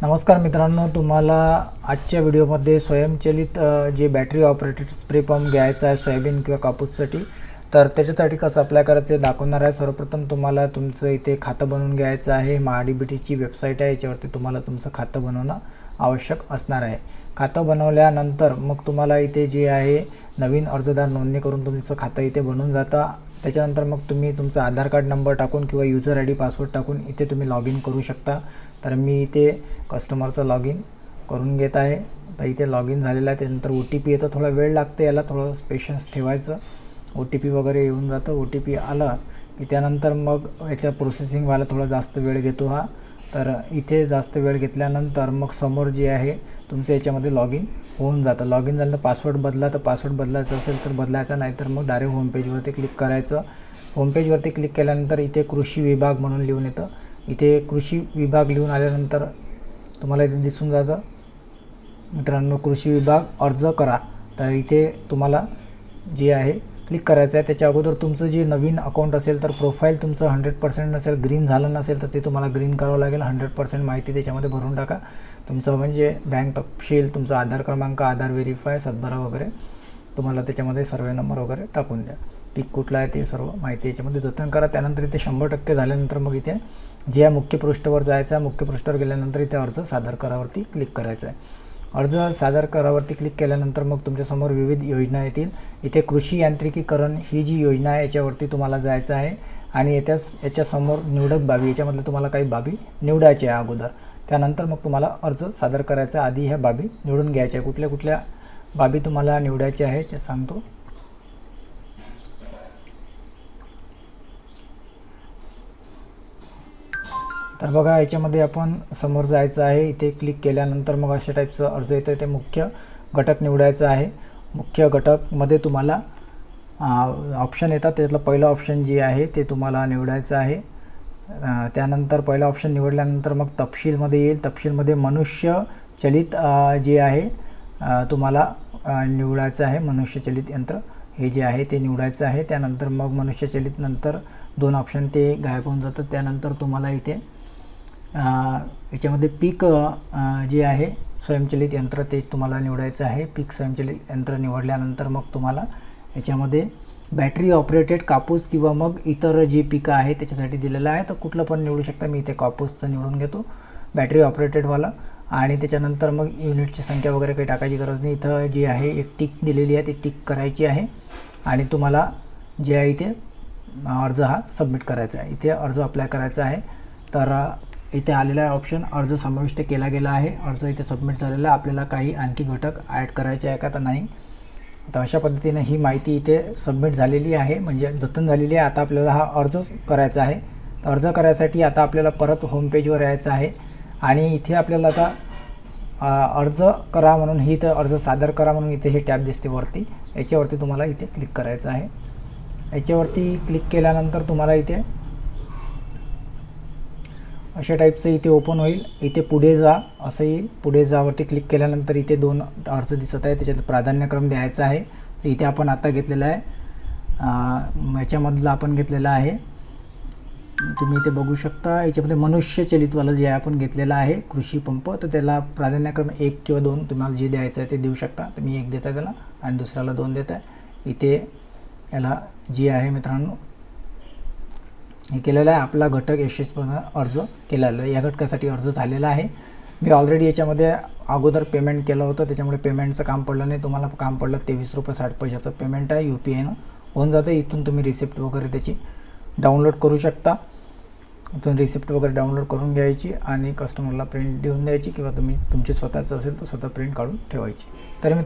नमस्कार मित्रांनो, तुम्हाला आजच्या व्हिडिओमध्ये स्वयंचलित जे बॅटरी ऑपरेटेड स्प्रे पंप घ्यायचा आहे सोयाबीन किंवा कापूससाठी, तर त्याच्यासाठी कसं अप्लाय करायचं हे दाखवणार आहे। सर्वप्रथम तुम्हाला तुमचं इथे खातं बनवून घ्यायचं आहे। महाडीबीटीची वेबसाईट आहे, याच्यावरती तुम्हाला तुमचं खातं बनवणं आवश्यक असणार आहे। खातं बनवल्यानंतर मग तुम्हाला इथे जे आहे नवीन अर्जदार नोंदणी करून तुमचं खातं इथे बनून जातं। त्याच्यानंतर मग तुम्ही तुमचा आधार कार्ड नंबर टाकून किंवा यूजर आयडी पासवर्ड टाकून इथे तुम्ही लॉग इन करू शकता। तर मी इथे कस्टमरचं लॉग इन करून घेत आहे। तर इथे लॉग इन झालेलं आहे। त्यानंतर OTP येतं, थोडा वेळ लागते, याला थोडं पेशन्स ठेवायचं। OTP वगैरे येऊन जातं। OTP आला की त्यानंतर मग याच्या प्रोसेसिंग व्हायला थोडा जास्त वेळ घेतो हा। तर इथे जास्त वेळ घेतल्यानंतर मग समोर जे आहे तुमचं याच्यामध्ये लॉग इन होऊन जातं। लॉग इन झाल्यानंतर पासवर्ड बदला, तर पासवर्ड बदलायचा असेल तर बदलायचा, नाही तर मग डायरेक्ट होम पेजवरती क्लिक करायचं। होम पेजवरती क्लिक केल्यानंतर इथे कृषी विभाग म्हणून लिहून येतं। इथे कृषी विभाग लिहून आल्यानंतर तुम्हाला इथे दिसून जातं मित्रांनो, कृषी विभाग अर्ज करा। तर इथे तुम्हाला जे आहे क्लिक करायचं आहे। त्याच्या अगोदर तुमचं जे नवीन अकाउंट असेल तर प्रोफाईल तुमचं 100% नसेल, ग्रीन झालं नसेल तर ते तुम्हाला ग्रीन करावं लागेल। 100% माहिती त्याच्यामध्ये भरून टाका, तुमचं म्हणजे बँक तपशील, तुमचा आधार क्रमांक, आधार व्हेरीफाय, सातबारा वगैरे तुम्हाला त्याच्यामध्ये सर्वे नंबर वगैरे टाकून द्या। पीक कुठला आहे ते सर्व माहिती याच्यामध्ये जतन करा। त्यानंतर इथे 100% झाल्यानंतर मग इथे जे आहे मुख्य पृष्ठावर जायचं आहे। मुख्य पृष्ठावर गेल्यानंतर इथे अर्ज सादर करावरती क्लिक करायचं आहे। अर्ज सादर करावरती क्लिक केल्यानंतर मग तुमच्यासमोर विविध योजना येतील। इथे कृषी यांत्रिकीकरण ही जी योजना आहे याच्यावरती तुम्हाला जायचं आहे आणि याच्यासमोर निवडक बाबी, याच्यामधलं तुम्हाला काही बाबी निवडायच्या आहे अगोदर। त्यानंतर मग तुम्हाला अर्ज सादर करायचा, आधी ह्या बाबी निवडून घ्यायच्या। कुठल्या कुठल्या बाबी तुम्हाला निवडायच्या आहे ते सांगतो। तर बघा, याच्यामध्ये आपण समोर जायचं आहे। इथे क्लिक केल्यानंतर मग अशा टाईपचं अर्ज येतं। ते मुख्य घटक निवडायचं आहे। मुख्य घटकमध्ये तुम्हाला ऑप्शन येतात, त्यातलं पहिलं ऑप्शन जे आहे ते तुम्हाला निवडायचं आहे। त्यानंतर पहिला ऑप्शन निवडल्यानंतर मग तपशीलमध्ये येईल। तपशीलमध्ये मनुष्य चलित जे आहे तुम्हाला निवडायचं आहे। मनुष्यचलित यंत्र हे जे आहे ते निवडायचं आहे। त्यानंतर मग मनुष्यचलित नंतर दोन ऑप्शन ते गायब होऊन जातात। त्यानंतर तुम्हाला इथे याच्यामध्ये पीक जे आहे स्वयंचलित यंत्र ते तुम्हाला निवडायचं आहे। पीक स्वयंचलित यंत्र निवडल्यानंतर मग तुम्हाला याच्यामध्ये बॅटरी ऑपरेटेड कापूस किंवा मग इतर जे पिकं आहे त्याच्यासाठी दिलेलं आहे, तर कुठलं पण निवडू शकता। मी इथे कापूसचं निवडून घेतो, बॅटरी ऑपरेटेडवाला। आणि त्याच्यानंतर मग युनिटची संख्या वगैरे काही टाकायची गरज नाही। इथं जे आहे एक टिक दिलेली आहे, ती टिक करायची आहे आणि तुम्हाला जे आहे इथे अर्ज हा सबमिट करायचा आहे। इथे अर्ज अप्लाय करायचा आहे। तर इथे आलेला आहे ऑप्शन अर्ज समाविष्ट केला गेला आहे। अर्ज इथे सबमिट झालेला आहे। आपल्याला काही आणखी घटक ॲड करायचे आहे का तर नाही। तर अशा पद्धतीने ही माहिती इथे सबमिट झालेली आहे, म्हणजे जतन झालेली आहे। आता आपल्याला हा अर्ज करायचा आहे। तर अर्ज करायसाठी आता आपल्याला परत होम पेजवर यायचं आहे आणि इथे आपल्याला आता अर्ज करा म्हणून ही इथं अर्ज सादर करा म्हणून इथे हे टॅब दिसते वरती, याच्यावरती तुम्हाला इथे क्लिक करायचं आहे। याच्यावरती क्लिक केल्यानंतर तुम्हाला इथे अशा टाईपचं इथे ओपन होईल। इथे पुढे जा असं येईल। पुढे जावरती क्लिक केल्यानंतर इथे दोन अर्ज दिसत आहे, त्याच्यात प्राधान्यक्रम द्यायचा आहे। तर इथे आपण आता घेतलेला आहे, याच्यामधलं आपण घेतलेलं आहे, तुम्ही इथे बघू शकता। याच्यामध्ये मनुष्यचलितवालं जे आहे आपण घेतलेलं आहे कृषी पंप, तर त्याला प्राधान्यक्रम 1 किंवा 2 तुम्हाला जे द्यायचं आहे ते देऊ शकता। तर मी 1 देत आहे त्याला आणि दुसऱ्याला 2 देत आहे। इथे याला जे आहे मित्रांनो हे केलेलं आहे। आपला घटक यशस्वीपणे अर्ज केलेला आहे। या घटकासाठी अर्ज झालेला आहे। मी ऑलरेडी याच्यामध्ये अगोदर पेमेंट केलं होतं, त्याच्यामुळे पेमेंटचं काम पडलं नाही। तुम्हाला काम पडलं ₹23.60 पेमेंट आहे, UPIनं होऊन जातं। इथून तुम्ही रिसिप्ट वगैरे त्याची डाउनलोड करू शकता। इथून रिसिप्ट वगैरे डाउनलोड करून घ्यायची आणि कस्टमरला प्रिंट देऊन द्यायची, किंवा तुम्ही तुमची स्वतःचं असेल तर स्वतः प्रिंट काढून ठेवायची। तर